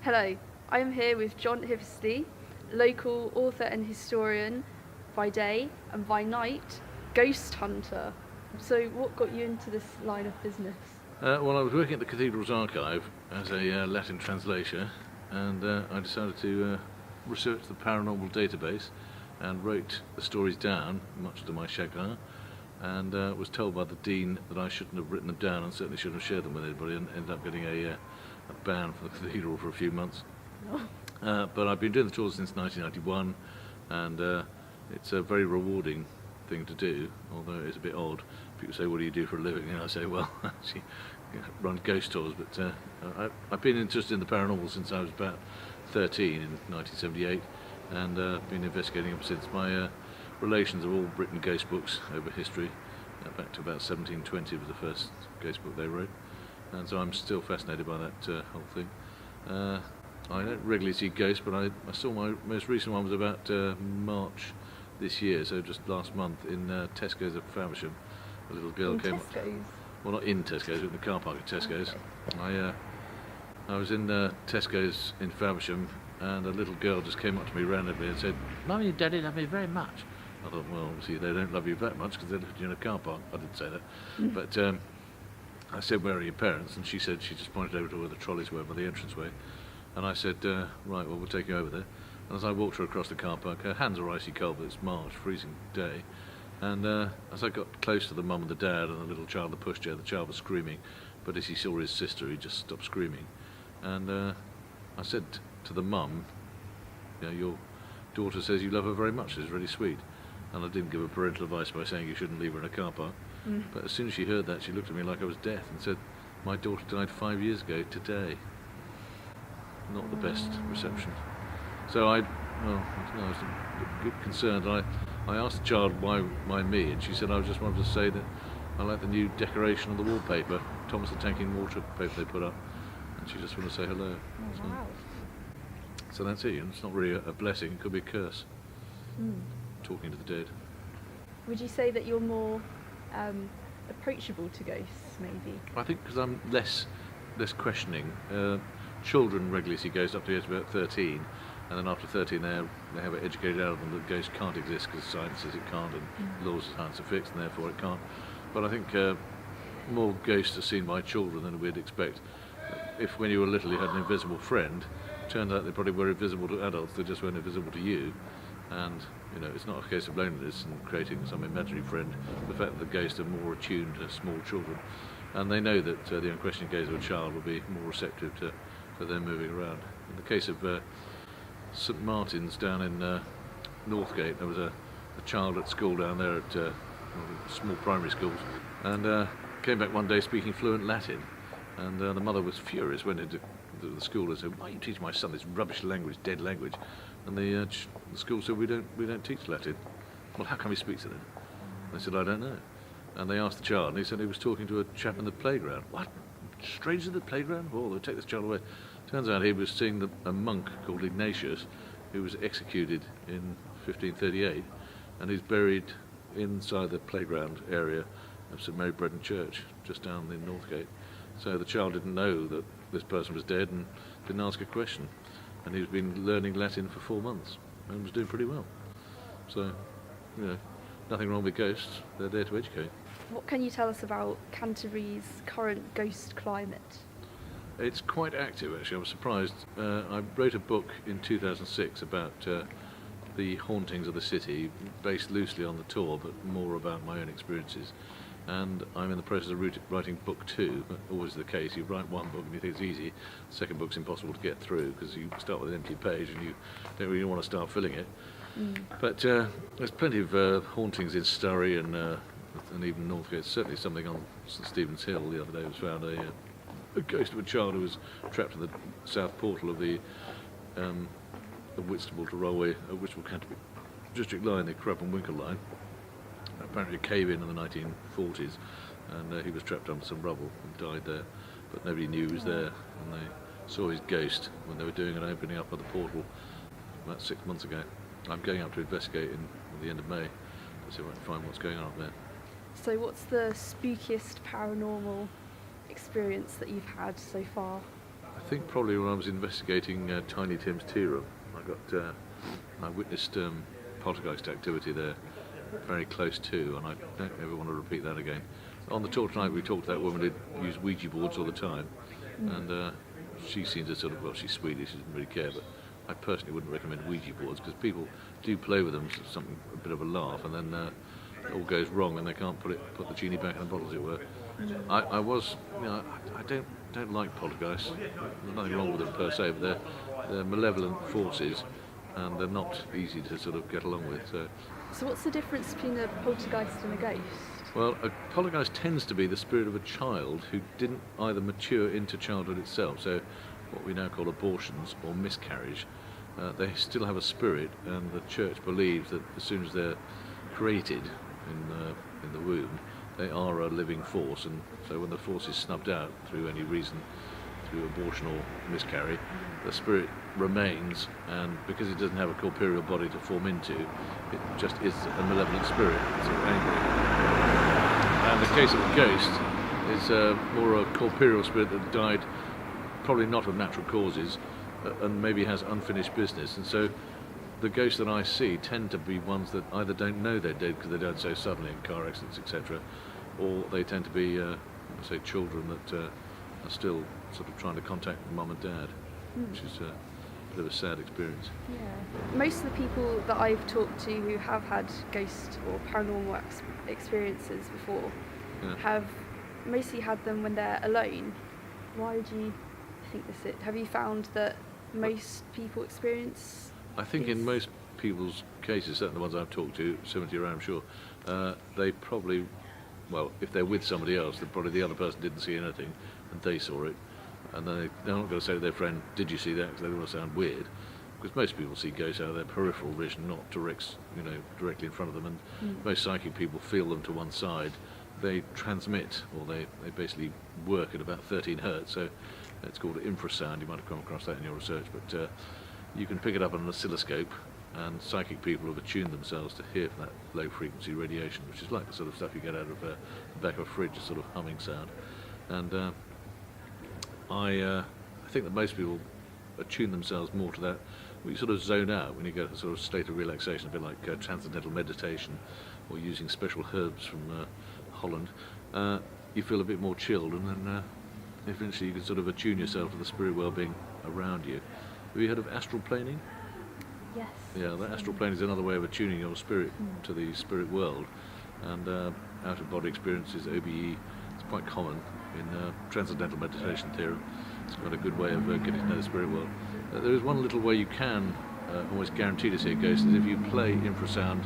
Hello, I am here with John Hippisley, local author and historian by day, and by night, ghost hunter. So what got you into this line of business? Well, I was working at the Cathedral's archive as a Latin translator, and I decided to research the paranormal database and wrote the stories down, much to my chagrin, and was told by the dean that I shouldn't have written them down and certainly shouldn't have shared them with anybody, and ended up getting a ban from the cathedral for a few months. But I've been doing the tours since 1991, and it's a very rewarding thing to do, although it's a bit odd. People say, what do you do for a living? And I say, well, actually, run ghost tours. But I've been interested in the paranormal since I was about 13 in 1978, and been investigating ever since. My relations have all written ghost books over history, back to about 1720 was the first ghost book they wrote, and so I'm still fascinated by that whole thing. I don't regularly see ghosts, but I saw my most recent one was about March this year, so just last month in Tesco's at Faversham. A little girl In came Tesco's? Well, not in Tesco's, but in the car park at Tesco's. Okay. I was in Tesco's in Faversham, and a little girl just came up to me randomly and said, "Mummy and Daddy love me very much." I thought, well, obviously they don't love you that much because they left you in a car park. I didn't say that. But I said, "Where are your parents?" And she said, she just pointed over to where the trolleys were by the entranceway. And I said, right, well, we'll take you over there. And as I walked her across the car park, her hands were icy cold, but it's March, freezing day. And as I got close to the mum and the dad and the little child in the pushchair, the child was screaming. But as he saw his sister, he just stopped screaming. And I said to the mum, your daughter says you love her very much, it's really sweet. And I didn't give her parental advice by saying you shouldn't leave her in a car park. But as soon as she heard that, she looked at me like I was deaf and said, "My daughter died 5 years ago today." Not the best reception. So I was a bit concerned. I asked the child why me, and she said I just wanted to say that I like the new decoration on the wallpaper, Thomas the Tank in Water paper they put up, and she just wanted to say hello. Oh, wow. So that's it. And it's not really a blessing; it could be a curse. Talking to the dead. Would you say that you're more approachable to ghosts, maybe? I think because I'm less questioning. Children regularly see ghosts up to the age of about 13, and then after 13 they have it educated out of them that ghosts can't exist because science says it can't and laws of science are fixed and therefore it can't. But I think more ghosts are seen by children than we'd expect. If when you were little you had an invisible friend, it turned out they probably were invisible to adults, they just weren't invisible to you. And it's not a case of loneliness and creating some imaginary friend. The fact that the ghosts are more attuned to small children, and they know that the unquestioning gaze of a child will be more receptive to them moving around. In the case of St Martin's down in Northgate, there was a child at school down there at small primary schools, and came back one day speaking fluent Latin, and the mother was furious, went into the school and said, "Why are you teaching my son this rubbish language, dead language?" And the school said, we don't teach Latin." "Well, how come he speaks it then?" They said, "I don't know." And they asked the child, and he said he was talking to a chap in the playground. "What? Strangers in the playground? Oh, they'll take this child away." Turns out he was seeing a monk called Ignatius, who was executed in 1538, and he's buried inside the playground area of St Mary Breton Church, just down in Northgate. So the child didn't know that this person was dead and didn't ask a question. And he's been learning Latin for 4 months and was doing pretty well. So, nothing wrong with ghosts. They're there to educate. What can you tell us about Canterbury's current ghost climate? It's quite active, actually. I was surprised. I wrote a book in 2006 about the hauntings of the city, based loosely on the tour, but more about my own experiences. And I'm in the process of writing book 2, but always the case. You write one book and you think it's easy. The second book's impossible to get through because you start with an empty page and you don't really want to start filling it. But there's plenty of hauntings in Surrey and even Northgate. Certainly something on St Stephen's Hill the other day was found a ghost of a child who was trapped in the south portal of the Whitstable to Railway, Whitstable Canterbury District line, the Crab and Winkle line. Apparently a cave-in the 1940s, and he was trapped under some rubble and died there, but nobody knew he was there, and they saw his ghost when they were doing an opening up of the portal about 6 months ago. I'm going up to investigate at the end of May to see if I can find what's going on up there. So what's the spookiest paranormal experience that you've had so far? I think probably when I was investigating Tiny Tim's tea room, I witnessed poltergeist activity there very close to, and I don't ever want to repeat that again. On the talk tonight, we talked to that woman who used Ouija boards all the time, and she seemed to sort of, well, she's Swedish, she doesn't really care, but I personally wouldn't recommend Ouija boards because people do play with them, it's something a bit of a laugh, and then it all goes wrong and they can't put the genie back in the bottle, as it were. I was, I don't like poltergeists. There's nothing wrong with them per se, but they're malevolent forces, and they're not easy to sort of get along with. So what's the difference between a poltergeist and a ghost? Well, a poltergeist tends to be the spirit of a child who didn't either mature into childhood itself, so what we now call abortions or miscarriage. They still have a spirit, and the church believes that as soon as they're created in the womb, they are a living force, and so when the force is snubbed out through any reason, through abortion or miscarry, the spirit remains, and because it doesn't have a corporeal body to form into, it just is a malevolent spirit, sort of angry. And the case of a ghost is more a corporeal spirit that died probably not of natural causes, and maybe has unfinished business, and so the ghosts that I see tend to be ones that either don't know they're dead because they died so suddenly in car accidents, etc., or they tend to be, say, children that are still sort of trying to contact mum and dad, which is a bit of a sad experience. Yeah. Most of the people that I've talked to who have had ghost or paranormal experiences before have mostly had them when they're alone. Why do you think this is? Have you found that most people experience? I think in most people's cases, certainly the ones I've talked to, 70 around, I'm sure, they probably, well, if they're with somebody else, then probably the other person didn't see anything and they saw it, and then they're not going to say to their friend, did you see that, because they don't want to sound weird, because most people see ghosts out of their peripheral vision, not directly in front of them, and most psychic people feel them to one side. They transmit, or they basically work at about 13 hertz, so it's called infrasound. You might have come across that in your research, but you can pick it up on an oscilloscope, and psychic people have attuned themselves to hear from that low frequency radiation, which is like the sort of stuff you get out of the back of a fridge, a sort of humming sound. And I think that most people attune themselves more to that. You sort of zone out when you get a sort of state of relaxation, a bit like transcendental meditation, or using special herbs from Holland. You feel a bit more chilled, and then eventually you can sort of attune yourself to the spirit world being around you. Have you heard of astral planing? Yes. Yeah, the astral plane is another way of attuning your spirit to the spirit world, and out-of-body experiences, OBE, it's quite common in transcendental meditation theory. It's got a good way of getting to know the spirit world. There is one little way you can almost guarantee to see a ghost, is if you play infrasound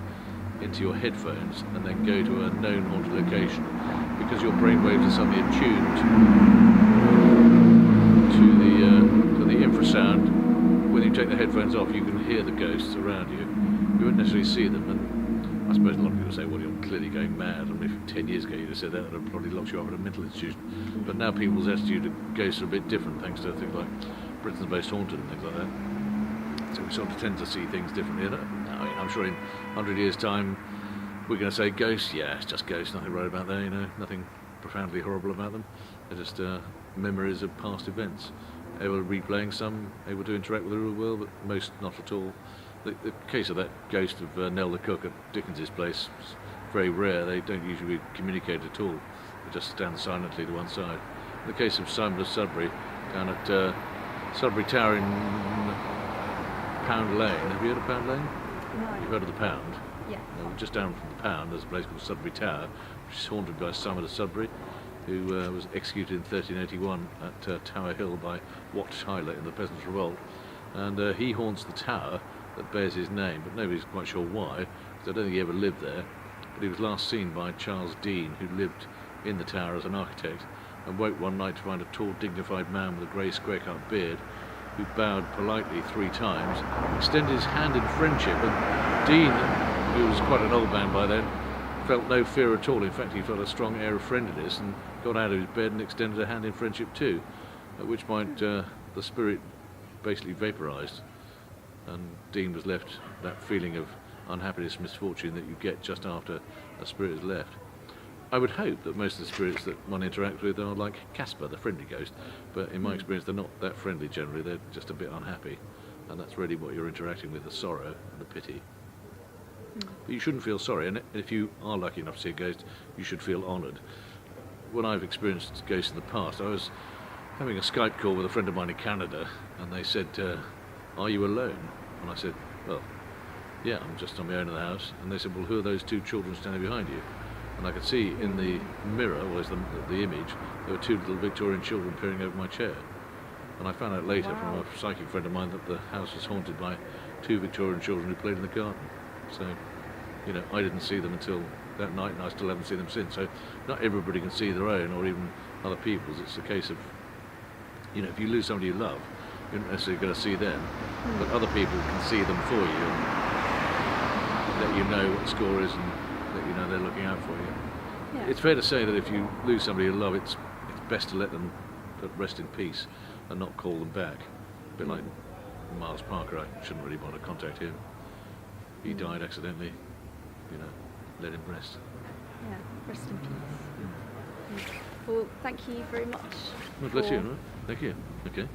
into your headphones and then go to a known haunted location, because your brainwaves are suddenly attuned to the infrasound. When you take the headphones off, you can hear the ghosts around you. You won't necessarily see them, and I suppose a lot of people say, well, you're clearly going mad. I mean, if 10 years ago you'd have said that, would have probably locked you up at a mental institution. But now people's attitude to ghosts are a bit different, thanks to things like Britain's Most Haunted and things like that. So we sort of tend to see things differently. I mean, I'm sure in 100 years' time we're going to say ghosts, yeah, it's just ghosts, nothing right about that, nothing profoundly horrible about them. They're just memories of past events. Able to replaying, some able to interact with the real world, but most not at all. The case of that ghost of Nell the cook at Dickens's place is very rare. They don't usually communicate at all. They just stand silently to one side. In the case of Simon of Sudbury, down at Sudbury Tower in Pound Lane. Have you heard of Pound Lane? No. You've heard of the Pound? Yeah. Well, just down from the Pound, there's a place called Sudbury Tower, which is haunted by Simon of Sudbury, who was executed in 1381 at Tower Hill by Wat Tyler in the Peasants' Revolt. And he haunts the tower that bears his name, but nobody's quite sure why, because I don't think he ever lived there. But he was last seen by Charles Dean, who lived in the tower as an architect, and woke one night to find a tall, dignified man with a grey square-cut beard, who bowed politely 3 times, extended his hand in friendship, and Dean, who was quite an old man by then, felt no fear at all. In fact, he felt a strong air of friendliness and got out of his bed and extended a hand in friendship too, at which point the spirit basically vaporised, and Dean was left that feeling of unhappiness, misfortune that you get just after a spirit has left. I would hope that most of the spirits that one interacts with are like Casper, the friendly ghost, but in my experience they're not that friendly generally, they're just a bit unhappy, and that's really what you're interacting with, the sorrow and the pity. But you shouldn't feel sorry, and if you are lucky enough to see a ghost, you should feel honoured. When I've experienced ghosts in the past, I was having a Skype call with a friend of mine in Canada, and they said, are you alone? And I said, well, yeah, I'm just on my own in the house. And they said, well, who are those two children standing behind you? And I could see in the mirror, was the image, there were two little Victorian children peering over my chair. And I found out later from a psychic friend of mine that the house was haunted by two Victorian children who played in the garden. So, you know, I didn't see them until that night, and I still haven't seen them since. So not everybody can see their own, or even other people's. It's a case of, you know, if you lose somebody you love, you're not necessarily going to see them, but other people can see them for you and let you know what the score is and let you know they're looking out for you. Yeah. It's fair to say that if you lose somebody you love, it's best to let them rest in peace and not call them back. A bit like Miles Parker, I shouldn't really want to contact him. He died accidentally, you know, let him rest. Yeah, rest in peace. Well, thank you very much. Well, bless you, right? Thank you. Okay.